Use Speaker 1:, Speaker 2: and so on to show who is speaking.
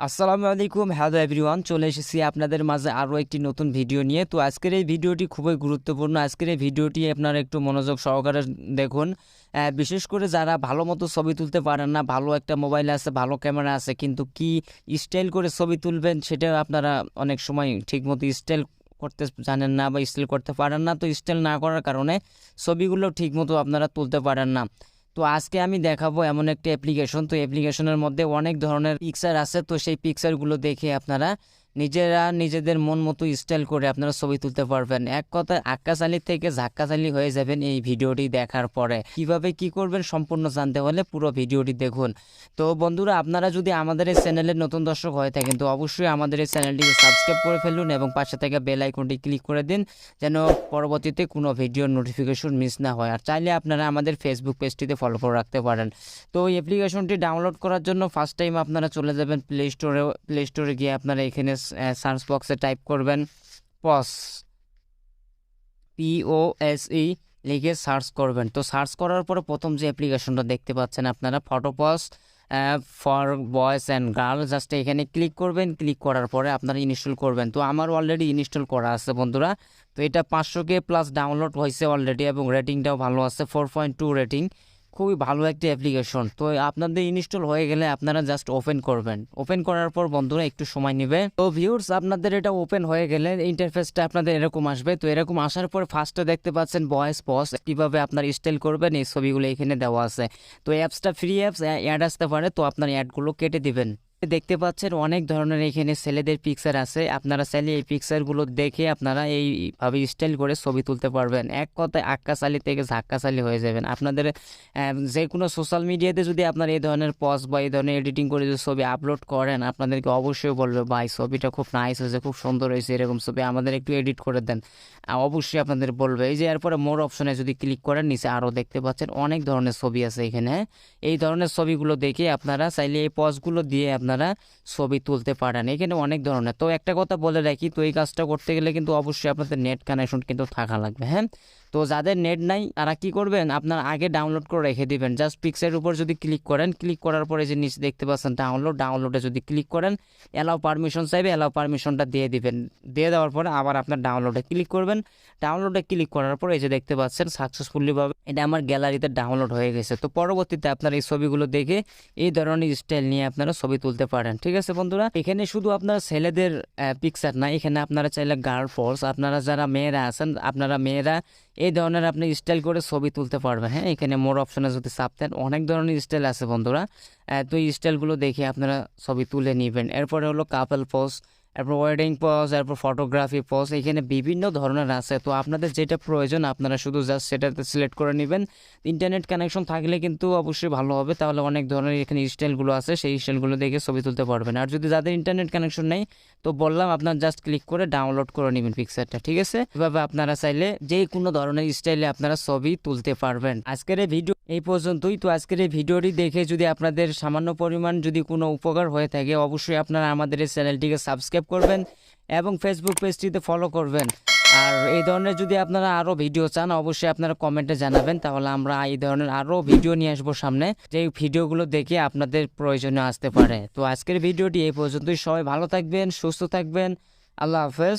Speaker 1: আসসালামু আলাইকুম, hello everyone. চলে এসেছি আপনাদের মাঝে আরও একটি নতুন ভিডিও নিয়ে। তো আজকের এই ভিডিওটি খুবই গুরুত্বপূর্ণ। আজকের এই ভিডিওটি আপনারা একটু মনোযোগ সহকারে দেখুন। বিশেষ করে যারা ভালো মতো ছবি তুলতে পারেন না, ভালো একটা মোবাইল আছে, ভালো ক্যামেরা আছে, কিন্তু কি স্টাইল করে ছবি তুলবেন সেটা আপনারা অনেক সময় ঠিকমতো স্টাইল করতে জানেন না বা স্টাইল করতে পারেন না। তো স্টাইল না করার কারণে ছবিগুলো ঠিকমতো আপনারা তুলতে পারেন না। তো আজকে আমি দেখাবো এমন একটা অ্যাপ্লিকেশন। তো অ্যাপ্লিকেশনের মধ্যে অনেক ধরনের পিকচার আছে। তো সেই পিকচারগুলো দেখে আপনারা নিজেরা নিজেদের মন মতো স্টাইল করে আপনারা ছবি তুলতে পারবেন। এক কথায় আক্কাশালি থেকে ঝাক্কাশালি হয়ে যাবেন এই ভিডিওটি দেখার পরে। কিভাবে কি করবেন সম্পূর্ণ জানতে হলে পুরো ভিডিওটি দেখুন। তো বন্ধুরা, আপনারা যদি আমাদের এই চ্যানেলের নতুন দর্শক হয়ে থাকেন তো অবশ্যই আমাদের এই চ্যানেলটিকে সাবস্ক্রাইব করে ফেলুন এবং পাশে থেকে বেল আইকনটি ক্লিক করে দিন, যেন পরবর্তীতে কোনো ভিডিওর নোটিফিকেশন মিস না হয়। আর চাইলে আপনারা আমাদের ফেসবুক পেজটিতে ফলো করে রাখতে পারেন। তো এই অ্যাপ্লিকেশনটি ডাউনলোড করার জন্য ফার্স্ট টাইম আপনারা চলে যাবেন প্লে স্টোরে গিয়ে আপনারা এখানে সার্চ বক্সে টাইপ করবেন পস, POSE লিখে সার্চ করবেন। তো সার্চ করার পরে প্রথম যে অ্যাপ্লিকেশনটা দেখতে পাচ্ছেন আপনারা, ফটোপস for boys and girl, just এখানে ক্লিক করবেন। ক্লিক করার পরে আপনারা ইনস্টল করবেন। তো আমার অলরেডি ইনস্টল করা আছে বন্ধুরা। তো এটা 500K প্লাস ডাউনলোড হয়েছে অলরেডি এবং রেটিংটাও ভালো আছে, 4.2 রেটিং। খুবই ভালো একটি অ্যাপ্লিকেশন। তো আপনাদের ইনস্টল হয়ে গেলে আপনারা জাস্ট ওপেন করবেন। ওপেন করার পর বন্ধুরা একটু সময় নেবে। তো ভিউয়ার্স, আপনাদের এটা ওপেন হয়ে গেলে ইন্টারফেসটা আপনাদের এরকম আসবে। তো এরকম আসার পর ফার্স্টে দেখতে পাচ্ছেন ভয়েস পজ, কিভাবে আপনার স্টাইল করবেন এই ছবিগুলো এখানে দেওয়া আছে। তো অ্যাপসটা ফ্রি অ্যাপস, অ্যাড আসতে পারে, তো আপনার অ্যাডগুলো কেটে দিবেন। দেখতে পাচ্ছেন অনেক ধরনের এখানে ছেলেদের পিকচার আছে। আপনারা চাইলে এই পিকচারগুলো দেখে আপনারা এইভাবে স্টাইল করে ছবি তুলতে পারবেন। এক কথায় আক্কাশালি থেকে ঝাক্কাশালি হয়ে যাবেন। আপনাদের যে কোনো সোশ্যাল মিডিয়াতে যদি আপনার এই ধরনের পজ বা এই ধরনের এডিটিং করে যদি ছবি আপলোড করেন, আপনাদেরকে অবশ্যই বলবে ভাই ছবিটা খুব নাইস হয়েছে, খুব সুন্দর হয়েছে, এরকম ছবি আমাদের একটু এডিট করে দেন। অবশ্যই আপনাদের বলবে। এই যে এরপরে মোর অপশনে যদি ক্লিক করেন, নিচে আরও দেখতে পাচ্ছেন অনেক ধরনের ছবি আছে এখানে। এই ধরনের ছবিগুলো দেখে আপনারা চাইলে এই পজগুলো দিয়ে আপনারা ছবি তুলতে পারেন। এখানে অনেক ধরনের। তো একটা কথা বলে রাখি, তো এই কাজটা করতে গেলে কিন্তু অবশ্যই আপনাদের নেট কানেকশন কিন্তু থাকা লাগবে। হ্যাঁ, তো যাদের নেট নাই তারা কি করবেন, আপনার আগে ডাউনলোড করে রেখে দিবেন। জাস্ট পিকচারের উপর যদি ক্লিক করেন, ক্লিক করার পরে যে নিচে দেখতে পাচ্ছেন ডাউনলোডে যদি ক্লিক করেন, অ্যালাউ পারমিশন চাইবে, অ্যালাউ পারমিশনটা দিয়ে দিবেন। দিয়ে দেওয়ার পরে আবার আপনার ডাউনলোডে ক্লিক করবেন। ডাউনলোডে ক্লিক করার পরে এই যে দেখতে পাচ্ছেন সাকসেসফুলিভাবে এটা আমার গ্যালারিতে ডাউনলোড হয়ে গেছে। তো পরবর্তীতে আপনার এই ছবিগুলো দেখে এই ধরনের স্টাইল নিয়ে আপনারা ছবি তুলতে পারেন। ঠিক আছে বন্ধুরা, এখানে শুধু আপনার ছেলেদের পিকচার না, এখানে আপনারা চাইলে গার্ল ফোর্স, আপনারা যারা মেয়েরা আছেন, আপনারা মেয়েরা এই ধরনের আপনি স্টাইল করে ছবি তুলতে পারবেন। হ্যাঁ, এখানে মোর অপশনে যদি চাপ দেন অনেক ধরনের স্টাইল আছে বন্ধুরা। তো এই স্টাইলগুলো দেখে আপনারা ছবি তুলে নেবেন। এরপরে হলো কাপল পোজ, এরপর ওয়েডিং পজ, এরপর ফটোগ্রাফি পজ, এখানে বিভিন্ন ধরনের আছে। তো আপনাদের যেটা প্রয়োজন আপনারা শুধু জাস্ট সেটাতে সিলেক্ট করে নেবেন। ইন্টারনেট কানেকশন থাকলে কিন্তু অবশ্যই ভালো হবে, তাহলে অনেক ধরনের এখানে স্টাইলগুলো আছে, সেই স্টাইলগুলো দেখে ছবি তুলতে পারবেন। আর যদি যাদের ইন্টারনেট কানেকশন নেই, তো বললাম আপনার জাস্ট ক্লিক করে ডাউনলোড করে নেবেন পিকচারটা। ঠিক আছে, এভাবে আপনারা চাইলে যে কোনো ধরনের স্টাইলে আপনারা ছবি তুলতে পারবেন। আজকের এই ভিডিও এই পর্যন্তই। তো আজকের এই ভিডিওটি দেখে যদি আপনাদের সামান্য পরিমাণ যদি কোনো উপকার হয়ে থাকে, অবশ্যই আপনারা আমাদের এই চ্যানেলটিকে সাবস্ক্রাইব করবেন এবং ফেসবুক পেজটিতে ফলো করবেন। আর এই ধরনের যদি আপনারা আরও ভিডিও চান, অবশ্যই আপনারা কমেন্টে জানাবেন, তাহলে আমরা এই ধরনের আরও ভিডিও নিয়ে আসবো সামনে, যে ভিডিওগুলো দেখে আপনাদের প্রয়োজনে আসতে পারে। তো আজকের ভিডিওটি এই পর্যন্তই। সবাই ভালো থাকবেন, সুস্থ থাকবেন। আল্লাহ হাফেজ।